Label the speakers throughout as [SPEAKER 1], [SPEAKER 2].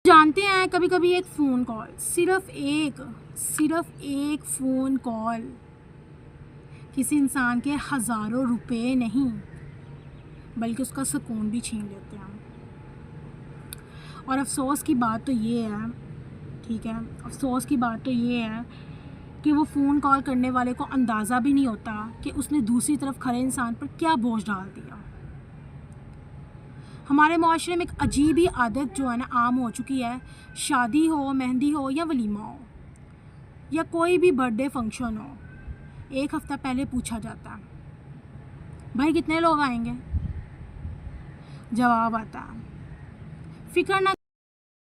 [SPEAKER 1] جانتے ہیں کبھی کبھی ایک فون کال، صرف ایک فون کال کسی انسان کے ہزاروں روپے نہیں بلکہ اس کا سکون بھی چھین لیتے ہیں. اور افسوس کی بات تو یہ ہے، ٹھیک ہے، افسوس کی بات تو یہ ہے کہ وہ فون کال کرنے والے کو اندازہ بھی نہیں ہوتا کہ اس نے دوسری طرف کھڑے انسان پر کیا بوجھ ڈال دیا. ہمارے معاشرے میں ایک عجیب ہی عادت جو ہے نا عام ہو چکی ہے. شادی ہو، مہندی ہو یا ولیمہ ہو یا کوئی بھی برتھ ڈے فنکشن ہو، ایک ہفتہ پہلے پوچھا جاتا ہے بھائی کتنے لوگ آئیں گے. جواب آتا ہے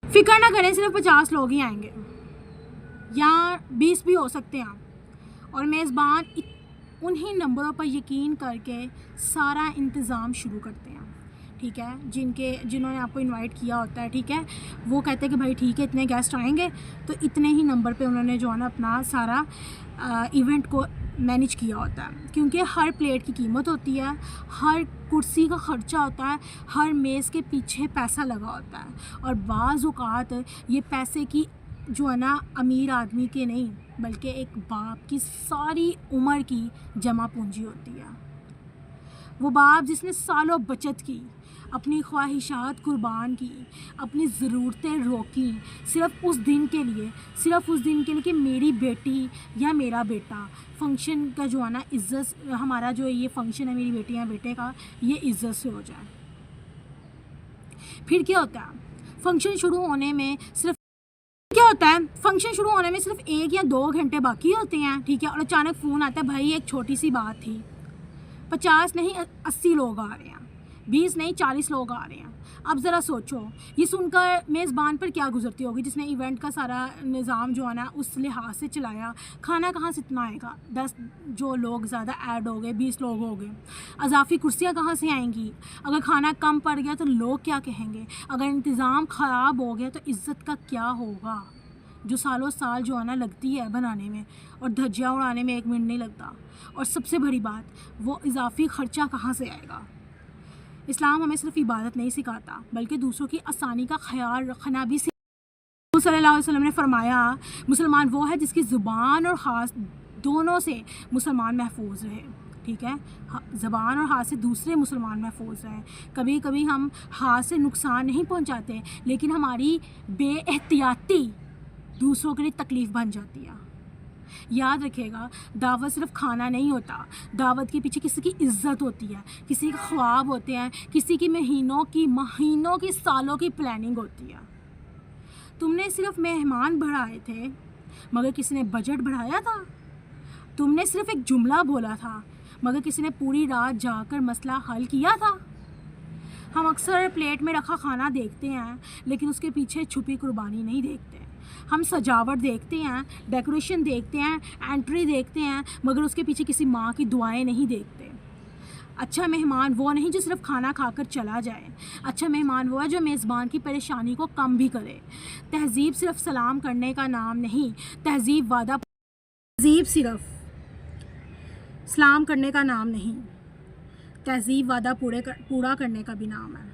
[SPEAKER 1] فکر نہ کریں، صرف 50 لوگ ہی آئیں گے یا 20 بھی ہو سکتے ہیں. اور میزبان انہی نمبروں پر یقین کر کے سارا انتظام شروع کرتے ہیں، ٹھیک ہے. جنہوں نے آپ کو انوائٹ کیا ہوتا ہے، ٹھیک ہے، وہ کہتے ہیں کہ بھائی ٹھیک ہے اتنے گیسٹ آئیں گے، تو اتنے ہی نمبر پہ انہوں نے جو ہے نا اپنا سارا ایونٹ کو مینیج کیا ہوتا ہے. کیونکہ ہر پلیٹ کی قیمت ہوتی ہے، ہر کرسی کا خرچہ ہوتا ہے، ہر میز کے پیچھے پیسہ لگا ہوتا ہے. اور بعض اوقات یہ پیسے کی جو ہے نا امیر آدمی کے نہیں بلکہ ایک باپ کی ساری عمر کی جمع پونجی ہوتی ہے. وہ باپ جس نے سالوں بچت کی، اپنی خواہشات قربان کی، اپنی ضرورتیں روکی، صرف اس دن کے لیے کہ میری بیٹی یا میرا بیٹا فنکشن کا جو ہے نا عزت، ہمارا جو یہ فنکشن ہے میری بیٹی یا بیٹے کا، یہ عزت سے ہو جائے. پھر کیا ہوتا ہے فنکشن شروع ہونے میں صرف 1 یا 2 گھنٹے باقی ہوتے ہیں، ٹھیک ہے، اور اچانک فون آتا ہے بھائی ایک چھوٹی سی بات تھی، 50 نہیں 80 لوگ آ رہے ہیں، 20 نہیں 40 لوگ آ رہے ہیں. اب ذرا سوچو یہ سن کر میزبان پر کیا گزرتی ہوگی جس نے ایونٹ کا سارا نظام جو ہے نا اس لحاظ سے چلایا. کھانا کہاں سے اتنا آئے گا؟ 10 جو لوگ زیادہ ایڈ ہو گئے، 20 لوگ ہو گئے، اضافی کرسیاں کہاں سے آئیں گی؟ اگر کھانا کم پڑ گیا تو لوگ کیا کہیں گے؟ اگر انتظام خراب ہو گیا تو عزت کا کیا ہوگا جو سالوں سال جو ہے نا لگتی ہے بنانے میں، اور دھجیاں اڑانے میں 1 منٹ نہیں لگتا. اور سب سے بڑی بات، وہ اضافی خرچہ کہاں سے آئے گا؟ اسلام ہمیں صرف عبادت نہیں سکھاتا بلکہ دوسروں کی آسانی کا خیال رکھنا بھی سکھاتا. صلی اللہ علیہ وسلم نے فرمایا مسلمان وہ ہے جس کی زبان اور ہاتھ دونوں سے مسلمان محفوظ رہے، ٹھیک ہے، زبان اور ہاتھ سے دوسرے مسلمان محفوظ رہیں. کبھی کبھی ہم ہاتھ سے نقصان نہیں پہنچاتے لیکن ہماری بے احتیاطی دوسروں کے لیے تکلیف بن جاتی ہے. یاد رکھیے گا، دعوت صرف کھانا نہیں ہوتا، دعوت کے پیچھے کسی کی عزت ہوتی ہے، کسی کے خواب ہوتے ہیں، کسی کی مہینوں کی سالوں کی پلاننگ ہوتی ہے. تم نے صرف مہمان بڑھائے تھے مگر کسی نے بجٹ بڑھایا تھا. تم نے صرف ایک جملہ بولا تھا مگر کسی نے پوری رات جا کر مسئلہ حل کیا تھا. ہم اکثر پلیٹ میں رکھا کھانا دیکھتے ہیں لیکن اس کے پیچھے چھپی قربانی نہیں دیکھتے. ہم سجاوٹ دیکھتے ہیں، ڈیکوریشن دیکھتے ہیں، انٹری دیکھتے ہیں مگر اس کے پیچھے کسی ماں کی دعائیں نہیں دیکھتے. اچھا مہمان وہ نہیں جو صرف کھانا کھا کر چلا جائے، اچھا مہمان وہ ہے جو میزبان کی پریشانی کو کم بھی کرے. تہذیب صرف سلام کرنے کا نام نہیں، تہذیب صرف سلام کرنے کا نام نہیں، تہذیب وعدہ پورا کرنے کا بھی نام ہے.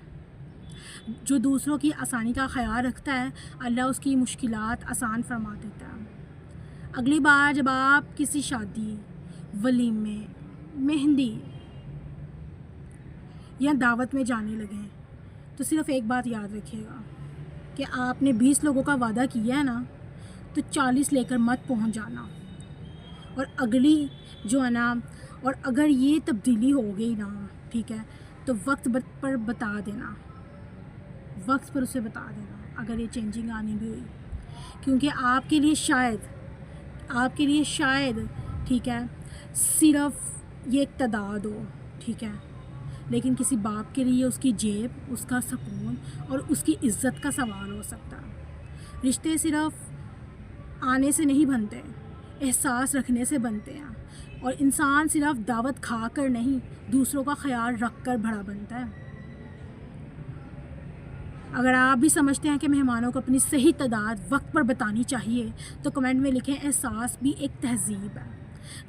[SPEAKER 1] جو دوسروں کی آسانی کا خیال رکھتا ہے اللہ اس کی مشکلات آسان فرما دیتا ہے. اگلی بار جب آپ کسی شادی، ولیمے، مہندی یا دعوت میں جانے لگیں تو صرف ایک بات یاد رکھیے گا کہ آپ نے 20 لوگوں کا وعدہ کیا ہے نا تو 40 لے کر مت پہنچ جانا. اور اگر یہ تبدیلی ہو گئی نا، ٹھیک ہے، تو وقت پر اسے بتا دینا اگر یہ چینجنگ آنی بھی ہوئی. کیونکہ آپ کے لیے شاید ٹھیک ہے صرف یہ ایک تعداد ہو، ٹھیک ہے، لیکن کسی باپ کے لیے اس کی جیب، اس کا سکون اور اس کی عزت کا سوال ہو سکتا ہے. رشتے صرف آنے سے نہیں بنتے، احساس رکھنے سے بنتے ہیں. اور انسان صرف دعوت کھا کر نہیں، دوسروں کا خیال رکھ کر بڑا بنتا ہے. اگر آپ بھی سمجھتے ہیں کہ مہمانوں کو اپنی صحیح تعداد وقت پر بتانی چاہیے تو کمنٹ میں لکھیں احساس بھی ایک تہذیب ہے.